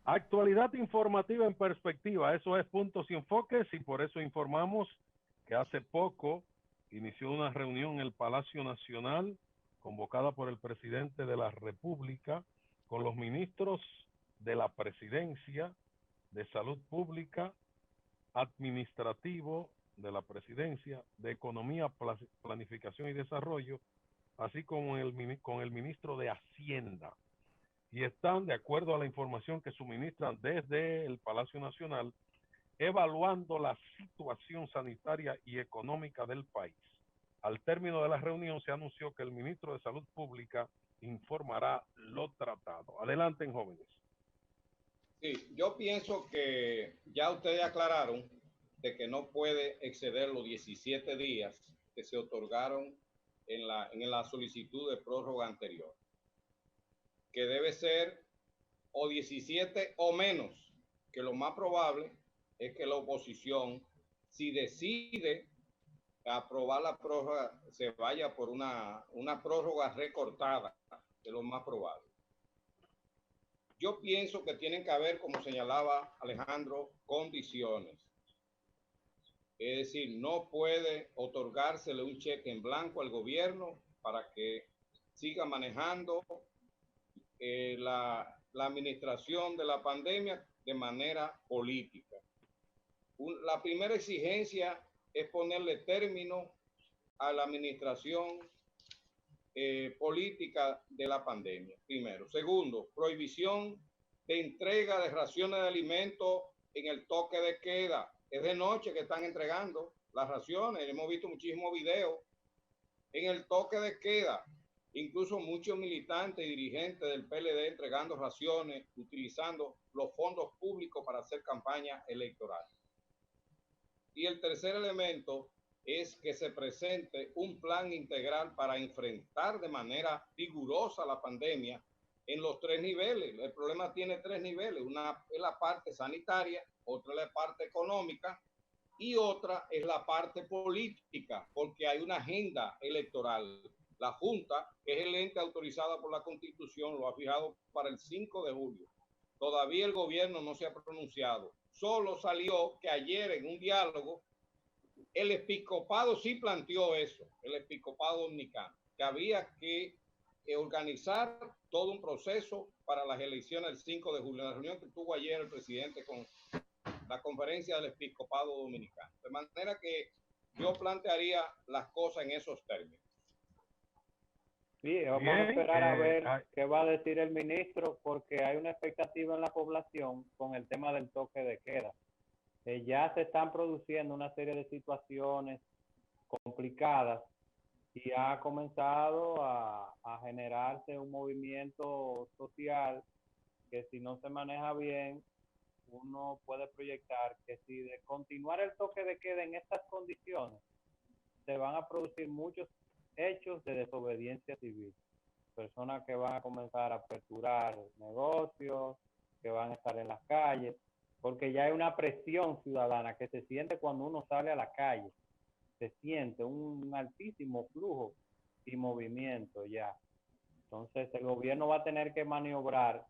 Actualidad informativa en perspectiva, eso es Puntos y Enfoques, y por eso informamos que hace poco inició una reunión en el Palacio Nacional convocada por el presidente de la República con los ministros de la Presidencia, de Salud Pública, Administrativo de la Presidencia, de Economía, Planificación y Desarrollo, así como con el ministro de Hacienda. Y están, de acuerdo a la información que suministran desde el Palacio Nacional, evaluando la situación sanitaria y económica del país. Al término de la reunión se anunció que el ministro de Salud Pública informará lo tratado. Adelante, jóvenes. Sí, yo pienso que ya ustedes aclararon de que no puede exceder los 17 días que se otorgaron en la solicitud de prórroga anterior, que debe ser o 17 o menos, que lo más probable es que la oposición, si decide aprobar la prórroga, se vaya por una prórroga recortada, que es lo más probable. Yo pienso que tienen que haber, como señalaba Alejandro, condiciones. Es decir, no puede otorgársele un cheque en blanco al gobierno para que siga manejando la administración de la pandemia de manera política. La primera exigencia es ponerle término a la administración política de la pandemia, primero. Segundo, prohibición de entrega de raciones de alimentos en el toque de queda. Es de noche que están entregando las raciones, hemos visto muchísimos videos en el toque de queda. Incluso muchos militantes y dirigentes del PLD entregando raciones, utilizando los fondos públicos para hacer campaña electoral. Y el tercer elemento es que se presente un plan integral para enfrentar de manera rigurosa la pandemia en los tres niveles. El problema tiene tres niveles. Una es la parte sanitaria, otra es la parte económica y otra es la parte política, porque hay una agenda electoral. La Junta, que es el ente autorizado por la Constitución, lo ha fijado para el 5 de julio. Todavía el gobierno no se ha pronunciado. Solo salió que ayer en un diálogo el episcopado sí planteó eso, el episcopado dominicano, que había que organizar todo un proceso para las elecciones del 5 de julio, en la reunión que tuvo ayer el presidente con la conferencia del episcopado dominicano. De manera que yo plantearía las cosas en esos términos. Sí, vamos a esperar a ver qué va a decir el ministro, porque hay una expectativa en la población con el tema del toque de queda. Ya se están produciendo una serie de situaciones complicadas y ha comenzado a generarse un movimiento social que, si no se maneja bien, uno puede proyectar que si de continuar el toque de queda en estas condiciones, se van a producir muchos hechos de desobediencia civil. Personas que van a comenzar a aperturar negocios, que van a estar en las calles, porque ya hay una presión ciudadana que se siente cuando uno sale a la calle. Se siente un altísimo flujo y movimiento ya. Entonces el gobierno va a tener que maniobrar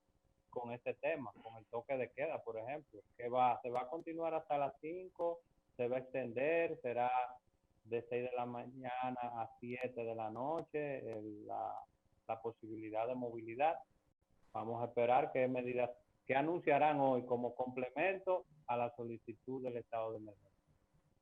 con este tema, con el toque de queda, por ejemplo, que se va a continuar hasta las 5, se va a extender, será de 6 de la mañana a 7 de la noche, la posibilidad de movilidad. Vamos a esperar qué medidas que anunciarán hoy como complemento a la solicitud del estado de emergencia.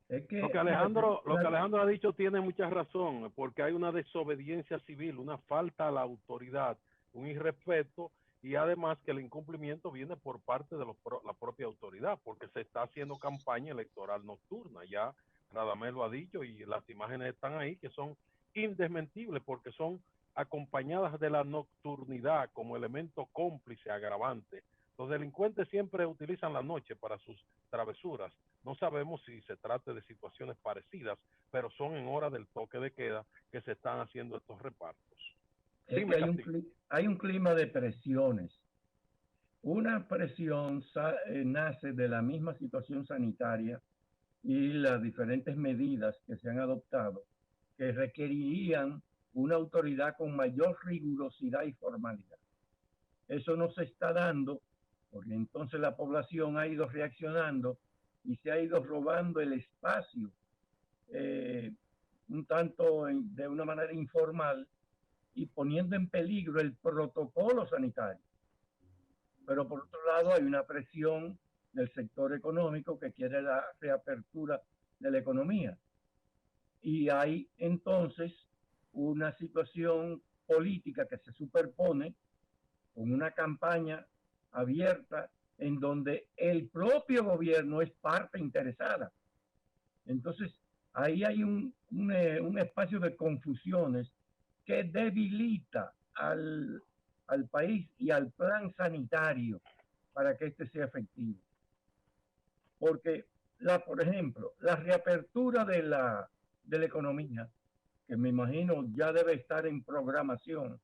Es que, lo que Alejandro ha dicho tiene mucha razón, porque hay una desobediencia civil, una falta a la autoridad, un irrespeto, y además que el incumplimiento viene por parte de la propia autoridad, porque se está haciendo campaña electoral nocturna. Ya Radamés lo ha dicho y las imágenes están ahí, que son indesmentibles, porque son acompañadas de la nocturnidad como elemento cómplice agravante. Los delincuentes siempre utilizan la noche para sus travesuras. No sabemos si se trata de situaciones parecidas, pero son en hora del toque de queda que se están haciendo estos repartos. Es que hay un clima de presiones. Una presión nace de la misma situación sanitaria y las diferentes medidas que se han adoptado, que requerirían una autoridad con mayor rigurosidad y formalidad. Eso no se está dando porque entonces la población ha ido reaccionando y se ha ido robando el espacio un tanto de una manera informal y poniendo en peligro el protocolo sanitario. Pero por otro lado hay una presión del sector económico que quiere la reapertura de la economía. Y hay entonces una situación política que se superpone con una campaña abierta en donde el propio gobierno es parte interesada. Entonces, ahí hay un espacio de confusiones que debilita al país y al plan sanitario para que este sea efectivo. Porque, por ejemplo, la reapertura de la economía, que me imagino ya debe estar en programación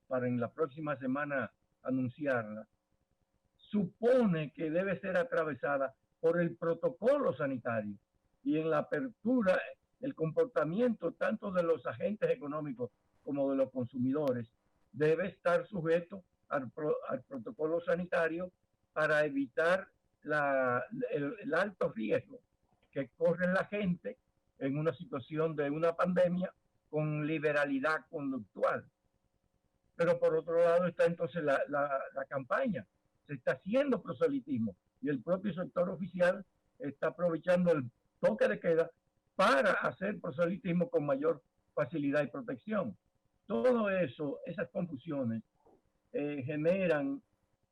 para en la próxima semana anunciarla, supone que debe ser atravesada por el protocolo sanitario y en la apertura el comportamiento tanto de los agentes económicos como de los consumidores debe estar sujeto al protocolo sanitario para evitar el alto riesgo que corre la gente en una situación de una pandemia con liberalidad conductual. Pero por otro lado está entonces la campaña. Se está haciendo proselitismo y el propio sector oficial está aprovechando el toque de queda para hacer proselitismo con mayor facilidad y protección. Todo eso, esas confusiones, generan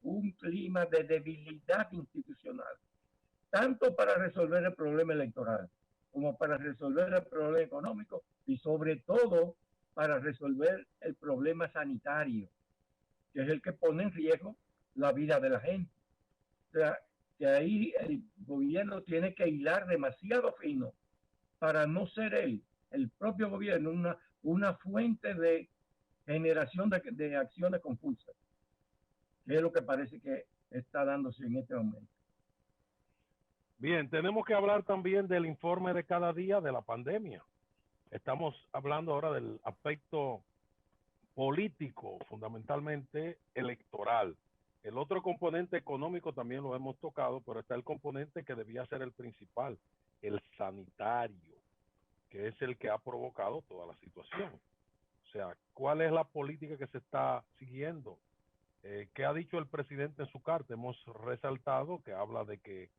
un clima de debilidad institucional, tanto para resolver el problema electoral como para resolver el problema económico y sobre todo para resolver el problema sanitario, que es el que pone en riesgo la vida de la gente. O sea, que ahí el gobierno tiene que hilar demasiado fino para no ser el propio gobierno, una fuente de generación de acciones confusas, que es lo que parece que está dándose en este momento. Bien, tenemos que hablar también del informe de cada día de la pandemia. Estamos hablando ahora del aspecto político, fundamentalmente electoral. El otro componente económico también lo hemos tocado, pero está el componente que debía ser el principal, el sanitario, que es el que ha provocado toda la situación. O sea, ¿cuál es la política que se está siguiendo? ¿Qué ha dicho el presidente en su carta? Hemos resaltado que habla de que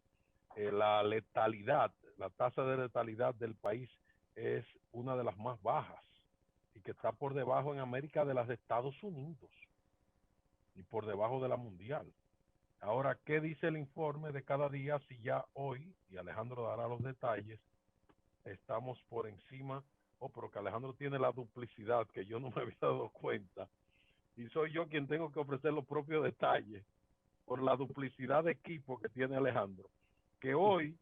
la letalidad, la tasa de letalidad del país es una de las más bajas y que está por debajo en América de las de Estados Unidos y por debajo de la mundial. Ahora, ¿qué dice el informe de cada día si ya hoy, y Alejandro dará los detalles, estamos por encima, pero que Alejandro tiene la duplicidad que yo no me había dado cuenta y soy yo quien tengo que ofrecer los propios detalles por la duplicidad de equipo que tiene Alejandro, que hoy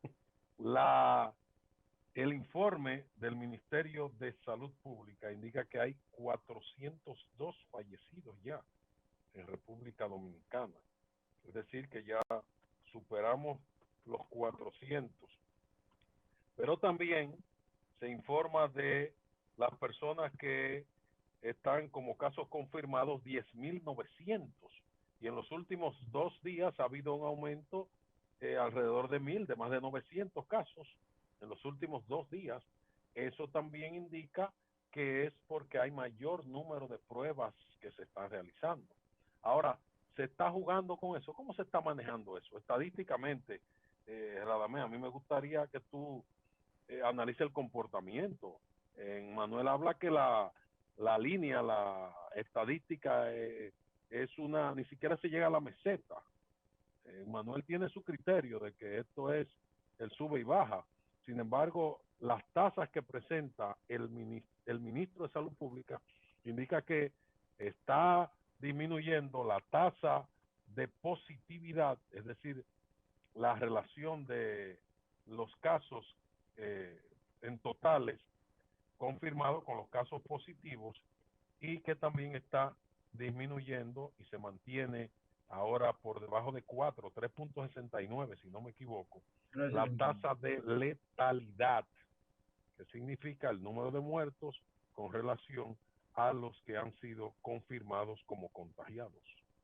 el informe del Ministerio de Salud Pública indica que hay 402 fallecidos ya en República Dominicana. Es decir, que ya superamos los 400. Pero también se informa de las personas que están como casos confirmados 10.900. Y en los últimos 2 días ha habido un aumento alrededor de 1.000, de más de 900 casos en los últimos 2 días. Eso también indica que es porque hay mayor número de pruebas que se están realizando. Ahora, se está jugando con eso. ¿Cómo se está manejando eso? Estadísticamente, Radamés, a mí me gustaría que tú analices el comportamiento. Manuel habla que la línea, la estadística es ni siquiera se llega a la meseta. Manuel tiene su criterio de que esto es el sube y baja. Sin embargo, las tasas que presenta el ministro de Salud Pública indica que está disminuyendo la tasa de positividad, es decir, la relación de los casos en totales confirmados con los casos positivos y que también está disminuyendo y se mantiene ahora por debajo de 4, 3.69 si no me equivoco, la tasa de letalidad, que significa el número de muertos con relación a los que han sido confirmados como contagiados.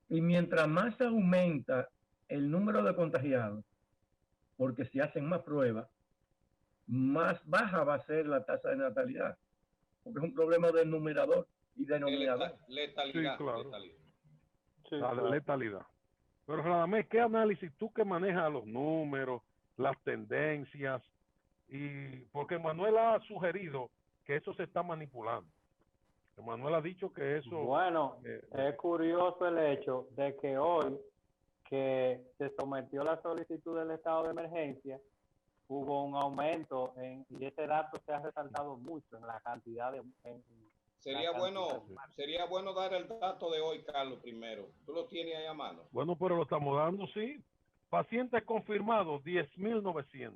Y mientras más aumenta el número de contagiados, porque se hacen más pruebas, más baja va a ser la tasa de natalidad, porque es un problema de numerador y denominador. Letalidad. Sí, claro. Letalidad. Sí, La claro. letalidad. Pero Radamés, ¿qué análisis tú que manejas los números, las tendencias? Y porque Manuel ha sugerido que eso se está manipulando. Manuel ha dicho que eso... Bueno, es curioso el hecho de que hoy que se sometió la solicitud del estado de emergencia, hubo un aumento y ese dato se ha resaltado mucho en la cantidad de... Sería bueno dar el dato de hoy, Carlos, primero. ¿Tú lo tienes ahí a mano? Bueno, pero lo estamos dando, sí. Pacientes confirmados, 10.900.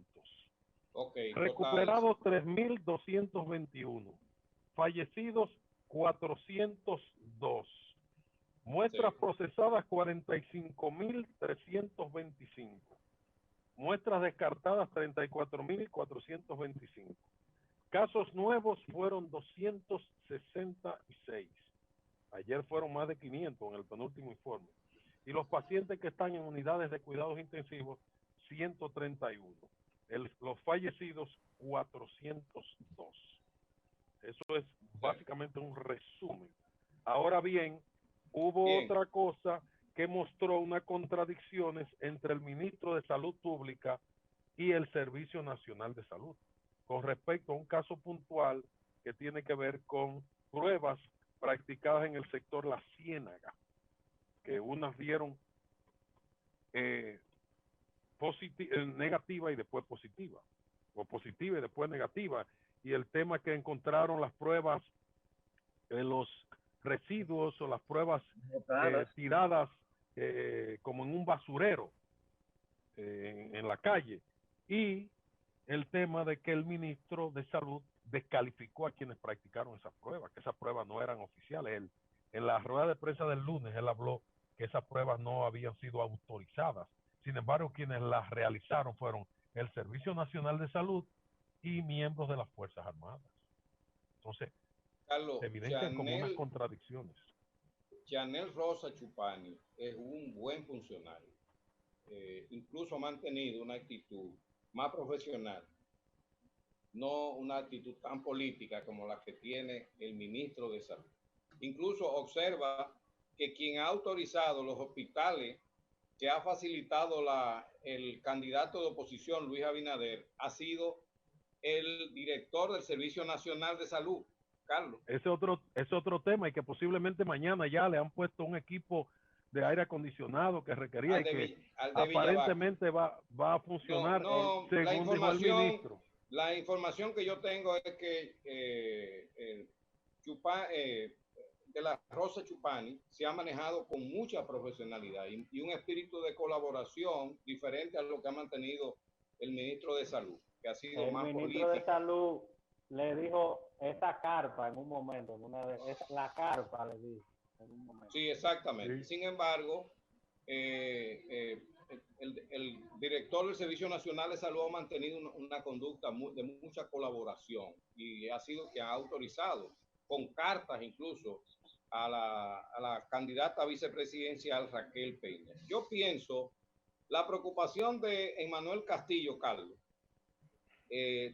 Ok. Recuperados, 3.221. Fallecidos, 402. Muestras procesadas, 45.325. Muestras descartadas, 34.425. Casos nuevos fueron 266. Ayer fueron más de 500 en el penúltimo informe. Y los pacientes que están en unidades de cuidados intensivos, 131. Los fallecidos, 402. Eso es básicamente un resumen. Ahora bien, hubo otra cosa que mostró unas contradicciones entre el ministro de Salud Pública y el Servicio Nacional de Salud, con respecto a un caso puntual que tiene que ver con pruebas practicadas en el sector La Ciénaga, que unas dieron negativa y después positiva, o positiva y después negativa, y el tema que encontraron las pruebas en los residuos o las pruebas tiradas como en un basurero en la calle, y el tema de que el ministro de Salud descalificó a quienes practicaron esas pruebas, que esas pruebas no eran oficiales. En la rueda de prensa del lunes él habló que esas pruebas no habían sido autorizadas. Sin embargo, quienes las realizaron fueron el Servicio Nacional de Salud y miembros de las Fuerzas Armadas. Entonces, Carlos, se evidencian como unas contradicciones. Chanel Rosa Chupani es un buen funcionario. Incluso ha mantenido una actitud más profesional, no una actitud tan política como la que tiene el ministro de Salud. Incluso observa que quien ha autorizado los hospitales que ha facilitado el candidato de oposición, Luis Abinader, ha sido el director del Servicio Nacional de Salud, Carlos. Ese otro tema, y que posiblemente mañana ya le han puesto un equipo de aire acondicionado que requería y que aparentemente va a funcionar según dijo el ministro. La información que yo tengo es que de la Rosa Chupani se ha manejado con mucha profesionalidad y un espíritu de colaboración diferente a lo que ha mantenido el ministro de Salud, que ha sido más político. El ministro de Salud le dijo esa carpa en un momento, la carpa le dijo en un momento. Sí, exactamente. Sí. Sin embargo, el director del Servicio Nacional de Salud ha mantenido una conducta de mucha colaboración y ha sido que ha autorizado con cartas incluso a la candidata vicepresidencial Raquel Peña. Yo pienso la preocupación de Emmanuel Castillo, Carlos.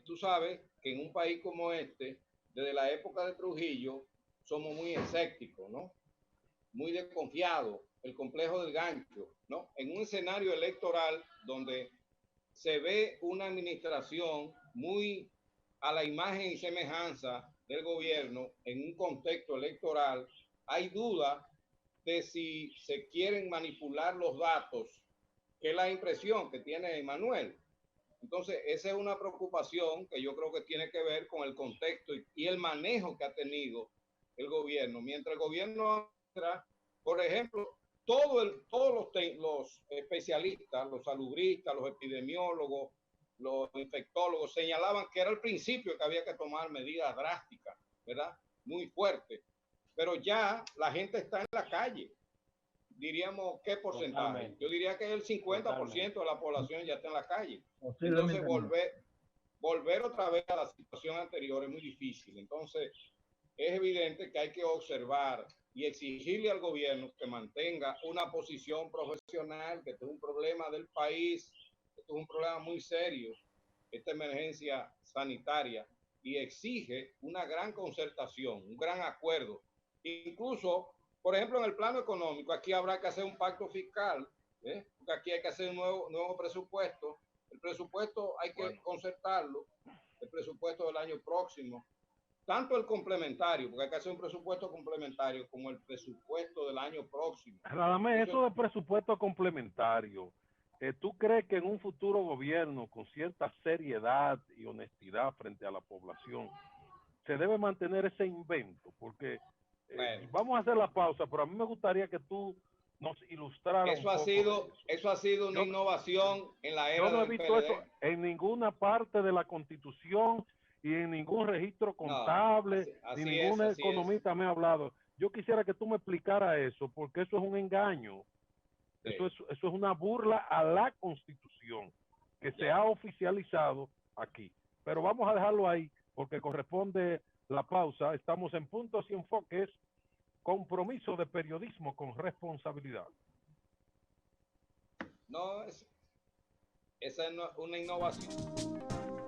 Tú sabes que en un país como este, desde la época de Trujillo, somos muy escépticos, ¿no? Muy desconfiados, el complejo del gancho, ¿no? En un escenario electoral donde se ve una administración muy a la imagen y semejanza del gobierno en un contexto electoral, hay duda de si se quieren manipular los datos, que es la impresión que tiene Emmanuel. Entonces, esa es una preocupación que yo creo que tiene que ver con el contexto y el manejo que ha tenido el gobierno. Mientras el gobierno, por ejemplo, todos los especialistas, los salubristas, los epidemiólogos, los infectólogos señalaban que era el principio que había que tomar medidas drásticas, ¿verdad? Muy fuertes. Pero ya la gente está en la calle. Diríamos, ¿qué porcentaje? Totalmente. Yo diría que el 50% de la población ya está en la calle. Entonces, volver otra vez a la situación anterior es muy difícil. Entonces, es evidente que hay que observar y exigirle al gobierno que mantenga una posición profesional, que este es un problema del país, esto es un problema muy serio, esta emergencia sanitaria, y exige una gran concertación, un gran acuerdo. Incluso, por ejemplo, en el plano económico, aquí habrá que hacer un pacto fiscal, porque aquí hay que hacer un nuevo presupuesto. El presupuesto hay que concertarlo, el presupuesto del año próximo, tanto el complementario, porque hay que hacer un presupuesto complementario, como el presupuesto del año próximo. Radamés, eso de presupuesto complementario, ¿tú crees que en un futuro gobierno con cierta seriedad y honestidad frente a la población se debe mantener ese invento? Porque vamos a hacer la pausa, pero a mí me gustaría que tú nos ilustraras eso ha sido una innovación en la era yo no he del visto PLD. eso en ninguna parte de la Constitución y en ningún registro contable, así ni ningún así economista me ha hablado. Yo quisiera que tú me explicaras eso, porque eso es un engaño. Sí. Eso es una burla a la Constitución que se ha oficializado aquí. Pero vamos a dejarlo ahí, porque corresponde la pausa. Estamos en Puntos y Enfoques, compromiso de periodismo con responsabilidad. No, esa es una innovación.